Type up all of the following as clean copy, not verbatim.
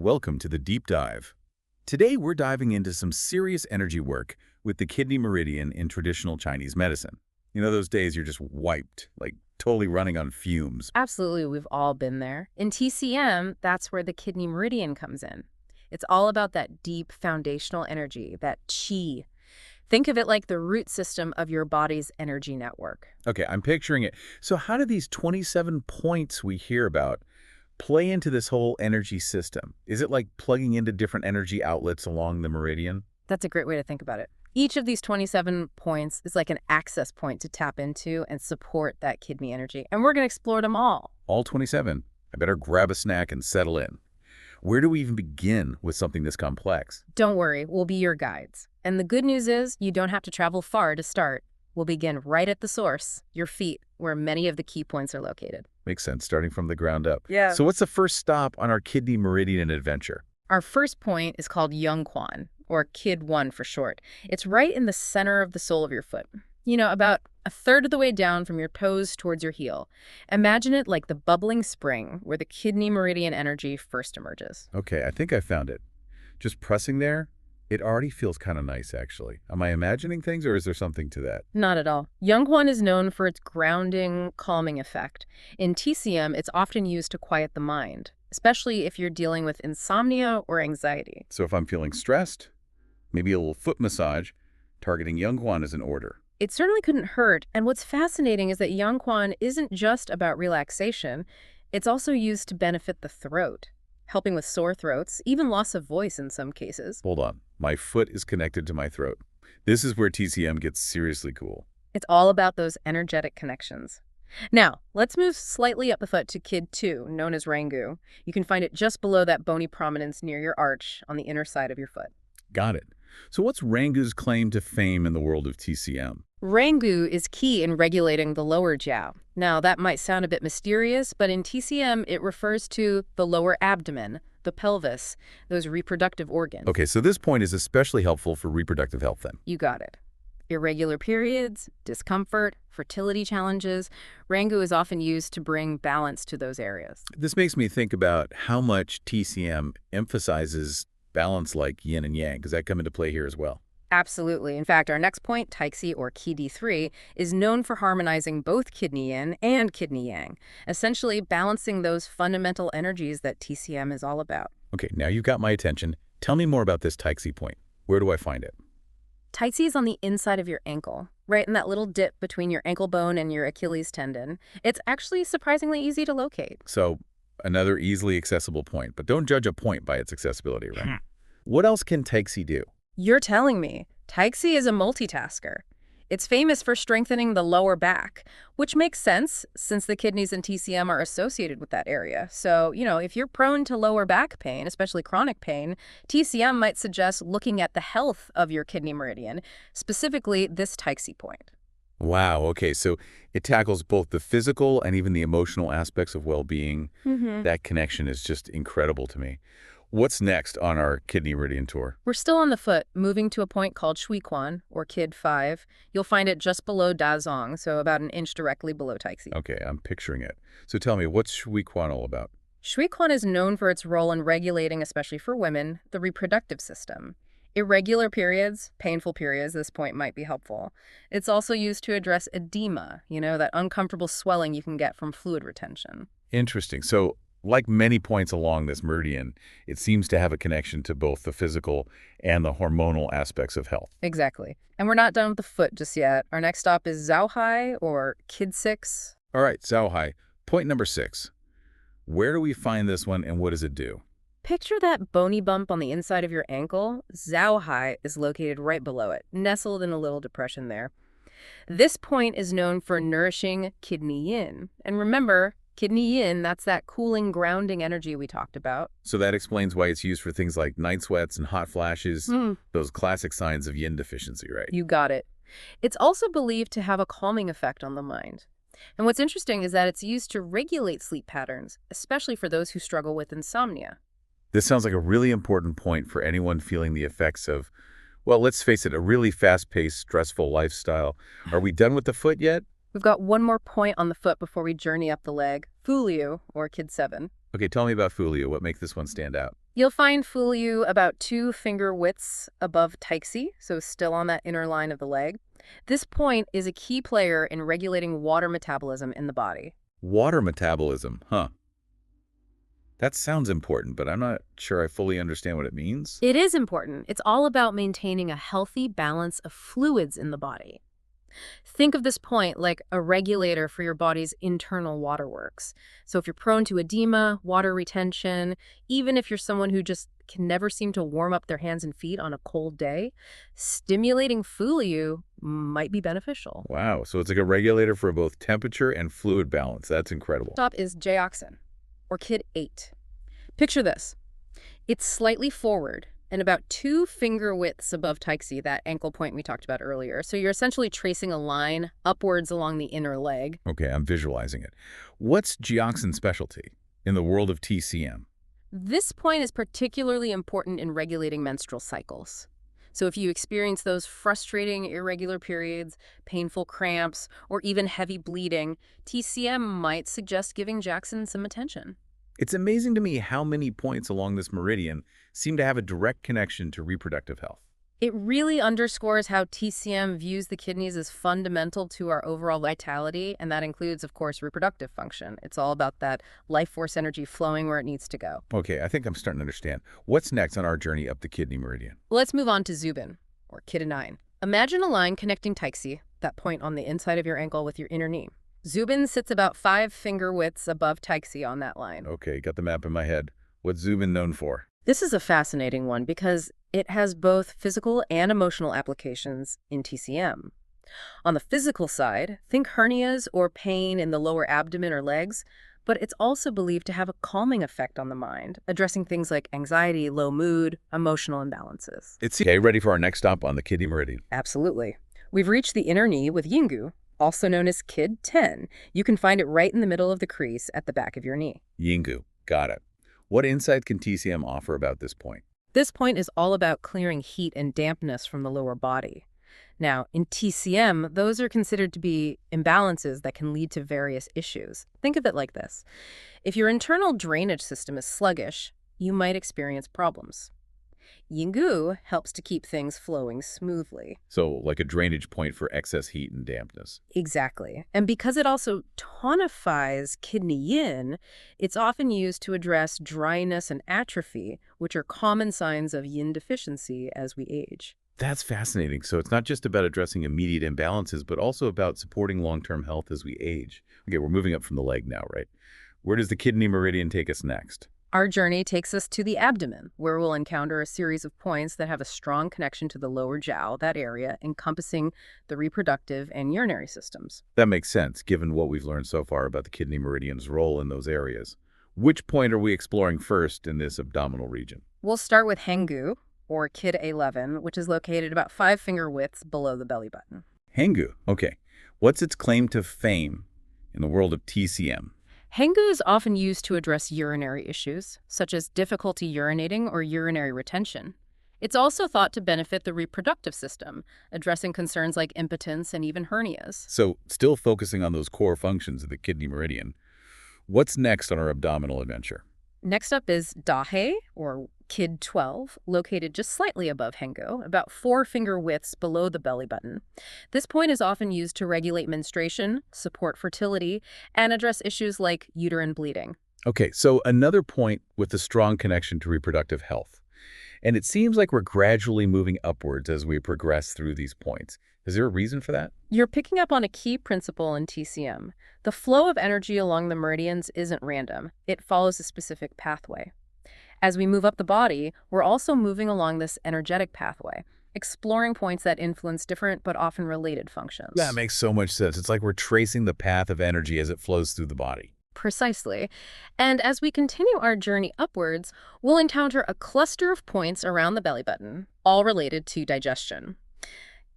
welcome to the Deep Dive. Today we're diving into some serious energy work with the kidney meridian in traditional Chinese medicine. You know those days you're just wiped, like totally running on fumes. Absolutely, we've all been there. In TCM, that's where the kidney meridian comes in. It's all about that deep foundational energy, that qi. Think of it like the root system of your body's energy network. Okay, I'm picturing it. So how do these 27 points we hear about play into this whole energy system? Is it like plugging into different energy outlets along the meridian? That's a great way to think about it. Each of these 27 points is like an access point to tap into and support that kidney energy. And we're going to explore them all. All 27. I better grab a snack and settle in. Where do we even begin with something this complex? Don't worry, we'll be your guides. And the good news is you don't have to travel far to start. We'll begin right at the source, your feet, where many of the key points are located. Makes sense, starting from the ground up. Yeah. So what's the first stop on our kidney meridian adventure? Our first point is called Yongquan, or Kid 1 for short. It's right in the center of the sole of your foot. You know, about a third of the way down from your toes towards your heel. Imagine it like the bubbling spring where the kidney meridian energy first emerges. Okay, I think I found it. Just pressing there, it already feels kind of nice, actually. Am I imagining things, or is there something to that? Not at all. Yongquan is known for its grounding, calming effect. In TCM, it's often used to quiet the mind, especially if you're dealing with insomnia or anxiety. So if I'm feeling stressed, maybe a little foot massage, targeting Yongquan is in order. It certainly couldn't hurt, and what's fascinating is that Yongquan isn't just about relaxation. It's also used to benefit the throat, helping with sore throats, even loss of voice in some cases. Hold on. My foot is connected to my throat. This is where TCM gets seriously cool. It's all about those energetic connections. Now, let's move slightly up the foot to Kid 2, known as Rangu. You can find it just below that bony prominence near your arch on the inner side of your foot. Got it. So what's Rangu's claim to fame in the world of TCM? Rangu is key in regulating the lower jiao. Now, that might sound a bit mysterious, but in TCM, it refers to the lower abdomen, the pelvis, those reproductive organs. Okay, so this point is especially helpful for reproductive health then. You got it. Irregular periods, discomfort, fertility challenges. Rangu is often used to bring balance to those areas. This makes me think about how much TCM emphasizes balance like yin and yang. Does that come into play here as well? Absolutely. In fact, our next point, Taixi or Kidi 3, is known for harmonizing both kidney yin and kidney yang, essentially balancing those fundamental energies that TCM is all about. Okay, now you've got my attention. Tell me more about this Taixi point. Where do I find it? Taixi is on the inside of your ankle, right in that little dip between your ankle bone and your Achilles tendon. It's actually surprisingly easy to locate. So, another easily accessible point, but don't judge a point by its accessibility, right? What else can Taixi do? You're telling me. Taixi is a multitasker. It's famous for strengthening the lower back, which makes sense since the kidneys and TCM are associated with that area. So, you know, if you're prone to lower back pain, especially chronic pain, TCM might suggest looking at the health of your kidney meridian, specifically this Taixi point. Wow, okay, so it tackles both the physical and even the emotional aspects of well-being. That connection is just incredible to me. What's next on our kidney meridian tour? We're still on the foot, moving to a point called Shuiquan, or Kid 5. You'll find it just below Dazhong, so about an inch directly below Taixi. Okay, I'm picturing it. So tell me, what's Shuiquan all about? Shuiquan is known for its role in regulating, especially for women, the reproductive system. Irregular periods, painful periods, this point might be helpful. It's also used to address edema, you know, that uncomfortable swelling you can get from fluid retention. Interesting. So, like many points along this meridian, it seems to have a connection to both the physical and the hormonal aspects of health. Exactly. And we're not done with the foot just yet. Our next stop is Zhaohai, or Kid 6. All right, Zhaohai, point number 6. Where do we find this one and what does it do? Picture that bony bump on the inside of your ankle. Zhaohai is located right below it, nestled in a little depression there. This point is known for nourishing kidney yin. And remember, kidney yin, that's that cooling, grounding energy we talked about. So that explains why it's used for things like night sweats and hot flashes, those classic signs of yin deficiency, right? You got it. It's also believed to have a calming effect on the mind. And what's interesting is that it's used to regulate sleep patterns, especially for those who struggle with insomnia. This sounds like a really important point for anyone feeling the effects of, well, let's face it, a really fast-paced, stressful lifestyle. Are we done with the foot yet? We've got one more point on the foot before we journey up the leg, Fuliu, or Kid 7. Okay, tell me about Fuliu. What makes this one stand out? You'll find Fuliu about 2 finger widths above Taixi, so still on that inner line of the leg. This point is a key player in regulating water metabolism in the body. Water metabolism, huh? That sounds important, but I'm not sure I fully understand what it means. It is important. It's all about maintaining a healthy balance of fluids in the body. Think of this point like a regulator for your body's internal waterworks. So if you're prone to edema, water retention, even if you're someone who just can never seem to warm up their hands and feet on a cold day, stimulating Fuliu might be beneficial. Wow, so it's like a regulator for both temperature and fluid balance. That's incredible. Top is Jiaoxin, or Kid 8. Picture this. It's slightly forward and about 2 finger widths above Taixi, that ankle point we talked about earlier. So you're essentially tracing a line upwards along the inner leg. Okay, I'm visualizing it. What's Jiaoxin's specialty in the world of TCM? This point is particularly important in regulating menstrual cycles. So if you experience those frustrating irregular periods, painful cramps, or even heavy bleeding, TCM might suggest giving Jiaoxin some attention. It's amazing to me how many points along this meridian seem to have a direct connection to reproductive health. It really underscores how TCM views the kidneys as fundamental to our overall vitality, and that includes, of course, reproductive function. It's all about that life force energy flowing where it needs to go. Okay, I think I'm starting to understand. What's next on our journey up the kidney meridian? Let's move on to Zhubin, or Kid 9. Imagine a line connecting Taixi, that point on the inside of your ankle, with your inner knee. Zhubin sits about 5 finger widths above Taixi on that line. Okay, got the map in my head. What's Zhubin known for? This is a fascinating one because it has both physical and emotional applications in TCM. On the physical side, think hernias or pain in the lower abdomen or legs, but it's also believed to have a calming effect on the mind, addressing things like anxiety, low mood, emotional imbalances. Okay, ready for our next stop on the kidney meridian. Absolutely. We've reached the inner knee with Yingu, also known as Kid 10. You can find it right in the middle of the crease at the back of your knee. Yingu, got it. What insight can TCM offer about this point? This point is all about clearing heat and dampness from the lower body. Now, in TCM, those are considered to be imbalances that can lead to various issues. Think of it like this. If your internal drainage system is sluggish, you might experience problems. Yingu helps to keep things flowing smoothly. So, like a drainage point for excess heat and dampness. Exactly. And because it also tonifies kidney yin, it's often used to address dryness and atrophy, which are common signs of yin deficiency as we age. That's fascinating. So it's not just about addressing immediate imbalances, but also about supporting long-term health as we age. Okay, we're moving up from the leg now, right? Where does the kidney meridian take us next? Our journey takes us to the abdomen, where we'll encounter a series of points that have a strong connection to the lower jiao, that area encompassing the reproductive and urinary systems. That makes sense, given what we've learned so far about the kidney meridian's role in those areas. Which point are we exploring first in this abdominal region? We'll start with Henggu, or Kid 11, which is located about 5 finger widths below the belly button. Henggu, okay. What's its claim to fame in the world of TCM? Henggu is often used to address urinary issues, such as difficulty urinating or urinary retention. It's also thought to benefit the reproductive system, addressing concerns like impotence and even hernias. So, still focusing on those core functions of the kidney meridian. What's next on our abdominal adventure? Next up is Dahe, or Kid 12, located just slightly above Henggu, about 4 finger widths below the belly button. This point is often used to regulate menstruation, support fertility, and address issues like uterine bleeding. Okay, so another point with a strong connection to reproductive health. And it seems like we're gradually moving upwards as we progress through these points. Is there a reason for that? You're picking up on a key principle in TCM. The flow of energy along the meridians isn't random. It follows a specific pathway. As we move up the body, we're also moving along this energetic pathway, exploring points that influence different but often related functions. That makes so much sense. It's like we're tracing the path of energy as it flows through the body. Precisely. And as we continue our journey upwards, we'll encounter a cluster of points around the belly button, all related to digestion.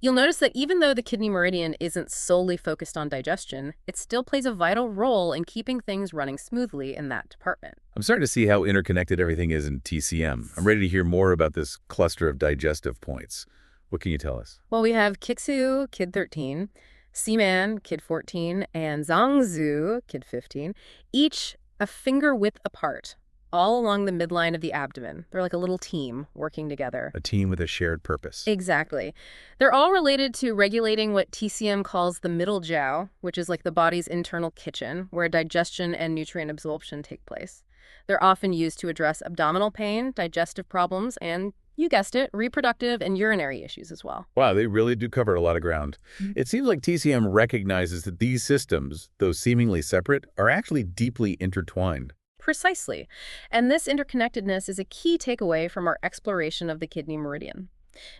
You'll notice that even though the kidney meridian isn't solely focused on digestion, it still plays a vital role in keeping things running smoothly in that department. I'm starting to see how interconnected everything is in TCM. I'm ready to hear more about this cluster of digestive points. What can you tell us? Well, we have Qixue, Kid 13, Siman, Kid 14, and Zhongzhu, Kid 15, each a finger width apart. all along the midline of the abdomen. They're like a little team working together. A team with a shared purpose. Exactly. They're all related to regulating what TCM calls the middle jiao, which is like the body's internal kitchen, where digestion and nutrient absorption take place. They're often used to address abdominal pain, digestive problems, and, you guessed it, reproductive and urinary issues as well. Wow, they really do cover a lot of ground. It seems like TCM recognizes that these systems, though seemingly separate, are actually deeply intertwined. Precisely. And this interconnectedness is a key takeaway from our exploration of the kidney meridian.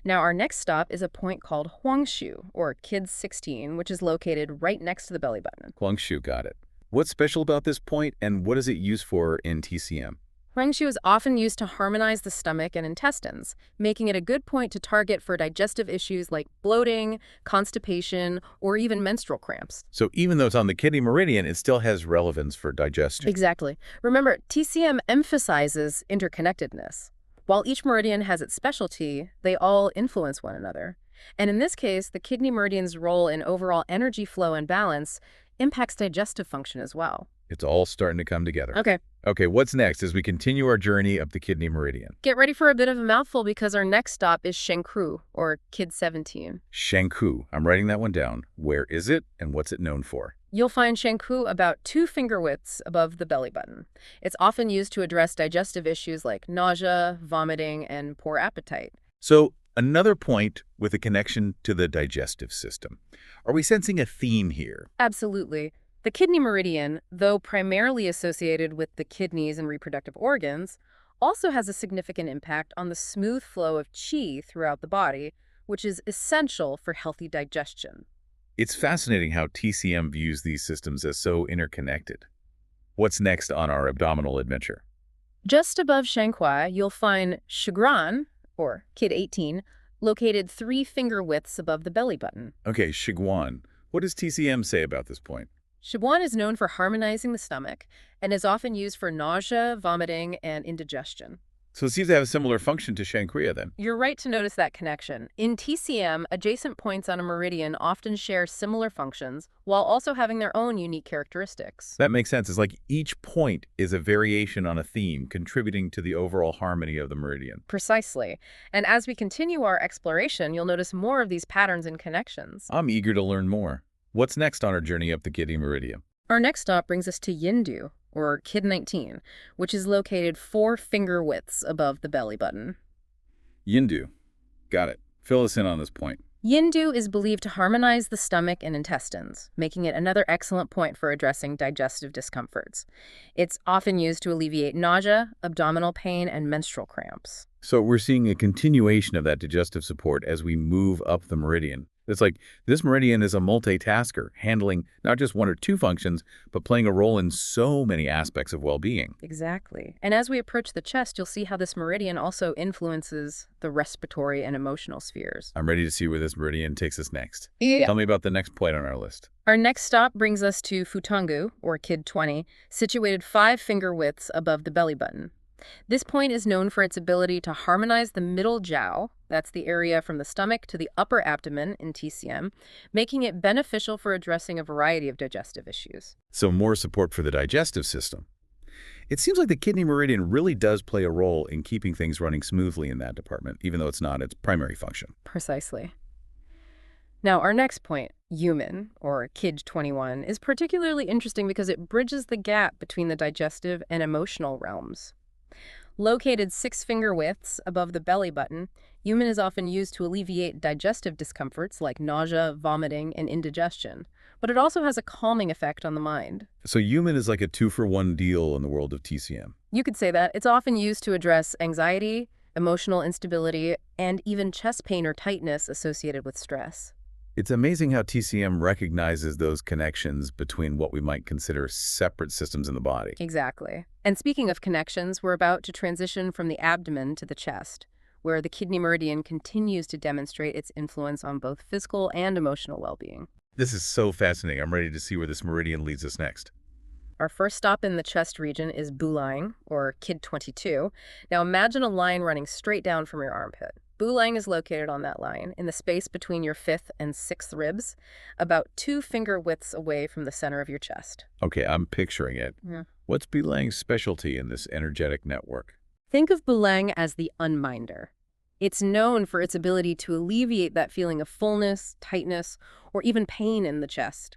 Now, our next stop is a point called Huangshu, or Kid 16, which is located right next to the belly button. Huangshu, got it. What's special about this point, and what is it used for in TCM? Huangshu is often used to harmonize the stomach and intestines, making it a good point to target for digestive issues like bloating, constipation, or even menstrual cramps. So even though it's on the kidney meridian, it still has relevance for digestion. Exactly. Remember, TCM emphasizes interconnectedness. While each meridian has its specialty, they all influence one another. And in this case, the kidney meridian's role in overall energy flow and balance impacts digestive function as well. It's all starting to come together. Okay, What's next as we continue our journey up the kidney meridian? get ready for a bit of a mouthful because our next stop is Shangqu, or Kid 17. Shangqu. I'm writing that one down. Where is it, and what's it known for? You'll find Shangqu about 2 finger widths above the belly button. It's often used to address digestive issues like nausea, vomiting, and poor appetite. So another point with a connection to the digestive system. Are we sensing a theme here? Absolutely. The kidney meridian, though primarily associated with the kidneys and reproductive organs, also has a significant impact on the smooth flow of qi throughout the body, which is essential for healthy digestion. It's fascinating how TCM views these systems as so interconnected. What's next on our abdominal adventure? Just above Shangqu, you'll find Shiguan, or Kid 18, located 3 finger widths above the belly button. Okay, Shiguan. What does TCM say about this point? Shiguan is known for harmonizing the stomach and is often used for nausea, vomiting, and indigestion. So it seems to have a similar function to Shangqu then. You're right to notice that connection. In TCM, adjacent points on a meridian often share similar functions while also having their own unique characteristics. That makes sense. It's like each point is a variation on a theme, contributing to the overall harmony of the meridian. Precisely. And as we continue our exploration, you'll notice more of these patterns and connections. I'm eager to learn more. What's next on our journey up the kidney meridian? Our next stop brings us to Yindu, or Kid 19, which is located 4 finger widths above the belly button. Yindu. Got it. Fill us in on this point. Yindu is believed to harmonize the stomach and intestines, making it another excellent point for addressing digestive discomforts. It's often used to alleviate nausea, abdominal pain, and menstrual cramps. So we're seeing a continuation of that digestive support as we move up the meridian. It's like this meridian is a multitasker, handling not just 1 or 2 functions, but playing a role in so many aspects of well-being. Exactly. And as we approach the chest, you'll see how this meridian also influences the respiratory and emotional spheres. I'm ready to see where this meridian takes us next. Yeah. Tell me about the next point on our list. Our next stop brings us to Futonggu, or Kid 20, situated 5 finger widths above the belly button. This point is known for its ability to harmonize the middle jiao, that's the area from the stomach to the upper abdomen in TCM, making it beneficial for addressing a variety of digestive issues. So more support for the digestive system. It seems like the kidney meridian really does play a role in keeping things running smoothly in that department, even though it's not its primary function. Precisely. Now, our next point, Youmen, or Kid 21, is particularly interesting because it bridges the gap between the digestive and emotional realms. Located 6 finger widths above the belly button, Youmen is often used to alleviate digestive discomforts like nausea, vomiting, and indigestion, but it also has a calming effect on the mind. So Youmen is like a 2-for-1 deal in the world of TCM. You could say that. It's often used to address anxiety, emotional instability, and even chest pain or tightness associated with stress. It's amazing how TCM recognizes those connections between what we might consider separate systems in the body. Exactly. And speaking of connections, we're about to transition from the abdomen to the chest, where the kidney meridian continues to demonstrate its influence on both physical and emotional well-being. This is so fascinating. I'm ready to see where this meridian leads us next. Our first stop in the chest region is Bulang, or Kid 22. Now imagine a line running straight down from your armpit. Bulang is located on that line, in the space between your fifth and sixth ribs, about 2 finger widths away from the center of your chest. Okay, I'm picturing it. Yeah. What's Bulang's specialty in this energetic network? Think of Bulang as the unminder. It's known for its ability to alleviate that feeling of fullness, tightness, or even pain in the chest.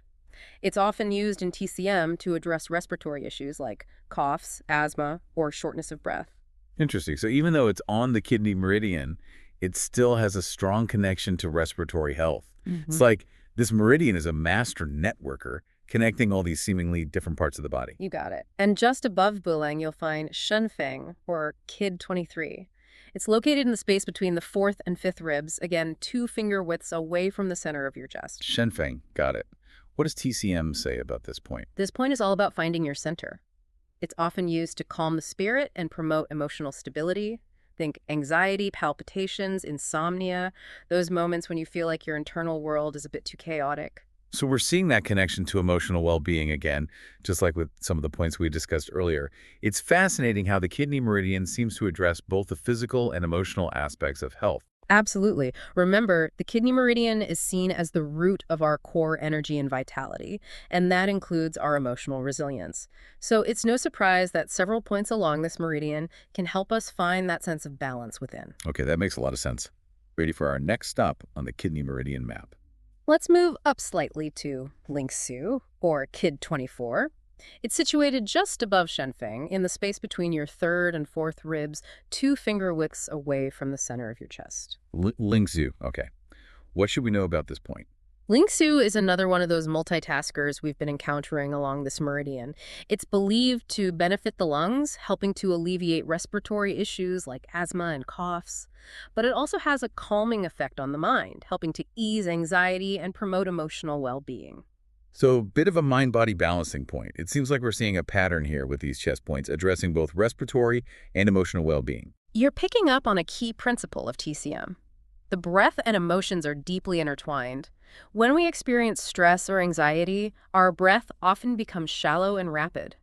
It's often used in TCM to address respiratory issues like coughs, asthma, or shortness of breath. Interesting. So even though it's on the kidney meridian, it still has a strong connection to respiratory health. It's like this meridian is a master networker connecting all these seemingly different parts of the body. You got it. And just above Bulang, you'll find Shenfeng, or Kid 23. It's located in the space between the fourth and fifth ribs, again, 2 finger widths away from the center of your chest. Shenfeng, got it. What does TCM say about this point? This point is all about finding your center. It's often used to calm the spirit and promote emotional stability. Think anxiety, palpitations, insomnia, those moments when you feel like your internal world is a bit too chaotic. So we're seeing that connection to emotional well-being again, just like with some of the points we discussed earlier. It's fascinating how the kidney meridian seems to address both the physical and emotional aspects of health. Absolutely. Remember, the kidney meridian is seen as the root of our core energy and vitality, and that includes our emotional resilience. So it's no surprise that several points along this meridian can help us find that sense of balance within. Okay, that makes a lot of sense. Ready for our next stop on the kidney meridian map. Let's move up slightly to Lingxu, or Kid 24. It's situated just above Shenfeng, in the space between your third and fourth ribs, 2 finger widths away from the center of your chest. Lingxu, okay. What should we know about this point? Lingxu is another one of those multitaskers we've been encountering along this meridian. It's believed to benefit the lungs, helping to alleviate respiratory issues like asthma and coughs. But it also has a calming effect on the mind, helping to ease anxiety and promote emotional well-being. So a bit of a mind-body balancing point. It seems like we're seeing a pattern here with these chest points addressing both respiratory and emotional well-being. You're picking up on a key principle of TCM. The breath and emotions are deeply intertwined. When we experience stress or anxiety, our breath often becomes shallow and rapid.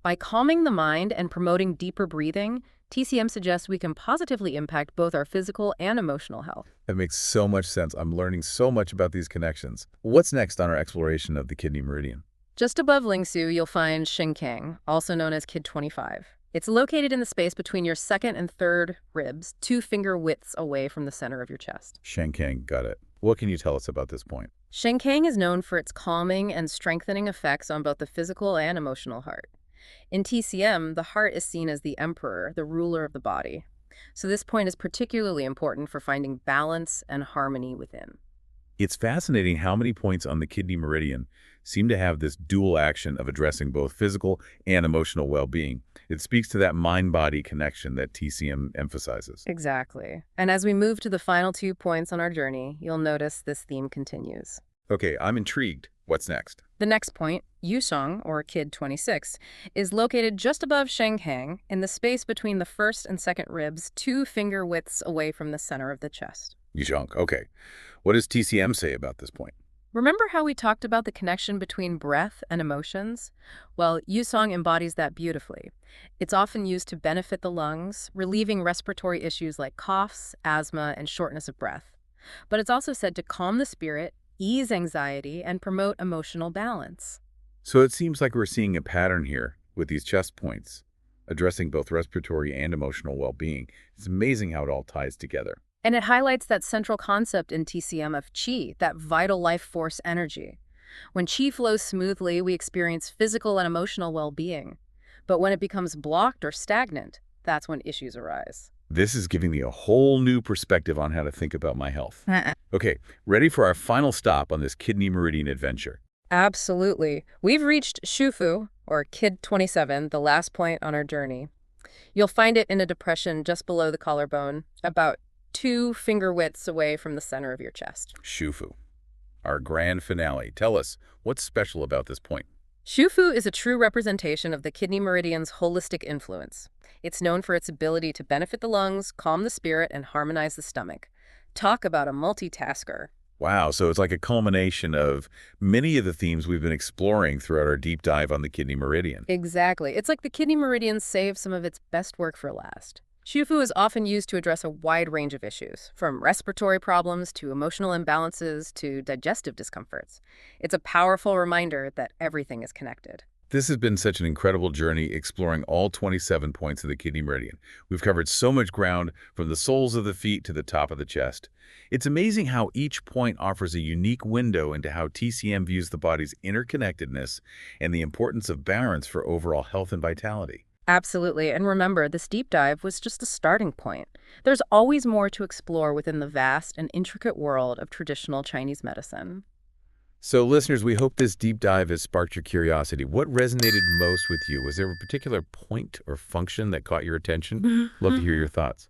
By calming the mind and promoting deeper breathing, TCM suggests we can positively impact both our physical and emotional health. That makes so much sense. I'm learning so much about these connections. What's next on our exploration of the kidney meridian? Just above Lingxu, you'll find Shencang, also known as Kid 25. It's located in the space between your second and third ribs, 2 finger widths away from the center of your chest. Shangqu, got it. What can you tell us about this point? Shencang is known for its calming and strengthening effects on both the physical and emotional heart. In TCM, the heart is seen as the emperor, the ruler of the body. So this point is particularly important for finding balance and harmony within. It's fascinating how many points on the kidney meridian seem to have this dual action of addressing both physical and emotional well-being. It speaks to that mind-body connection that TCM emphasizes. Exactly. And as we move to the final 2 points on our journey, you'll notice this theme continues. Okay, I'm intrigued. What's next? The next point, Yuzhong, or Kid 26, is located just above Shencang, in the space between the first and second ribs, 2 finger widths away from the center of the chest. Yuzhong, okay. What does TCM say about this point? Remember how we talked about the connection between breath and emotions? Well, Yuzhong embodies that beautifully. It's often used to benefit the lungs, relieving respiratory issues like coughs, asthma, and shortness of breath. But it's also said to calm the spirit, ease anxiety, and promote emotional balance. So it seems like we're seeing a pattern here with these chest points, addressing both respiratory and emotional well-being. It's amazing how it all ties together. And it highlights that central concept in TCM of qi, that vital life force energy. When qi flows smoothly, we experience physical and emotional well-being. But when it becomes blocked or stagnant, that's when issues arise. This is giving me a whole new perspective on how to think about my health. Okay, ready for our final stop on this kidney meridian adventure? Absolutely. We've reached Shufu, or Kid 27, the last point on our journey. You'll find it in a depression just below the collarbone, about 2 finger widths away from the center of your chest. Shufu, our grand finale. Tell us, what's special about this point? Shufu is a true representation of the kidney meridian's holistic influence. It's known for its ability to benefit the lungs, calm the spirit, and harmonize the stomach. Talk about a multitasker. Wow, so it's like a culmination of many of the themes we've been exploring throughout our deep dive on the kidney meridian. Exactly. It's like the kidney meridian saved some of its best work for last. Shufu is often used to address a wide range of issues, from respiratory problems to emotional imbalances to digestive discomforts. It's a powerful reminder that everything is connected. This has been such an incredible journey exploring all 27 points of the kidney meridian. We've covered so much ground from the soles of the feet to the top of the chest. It's amazing how each point offers a unique window into how TCM views the body's interconnectedness and the importance of balance for overall health and vitality. Absolutely. And remember, this deep dive was just a starting point. There's always more to explore within the vast and intricate world of traditional Chinese medicine. So listeners, we hope this deep dive has sparked your curiosity. What resonated most with you? Was there a particular point or function that caught your attention? Love to hear your thoughts.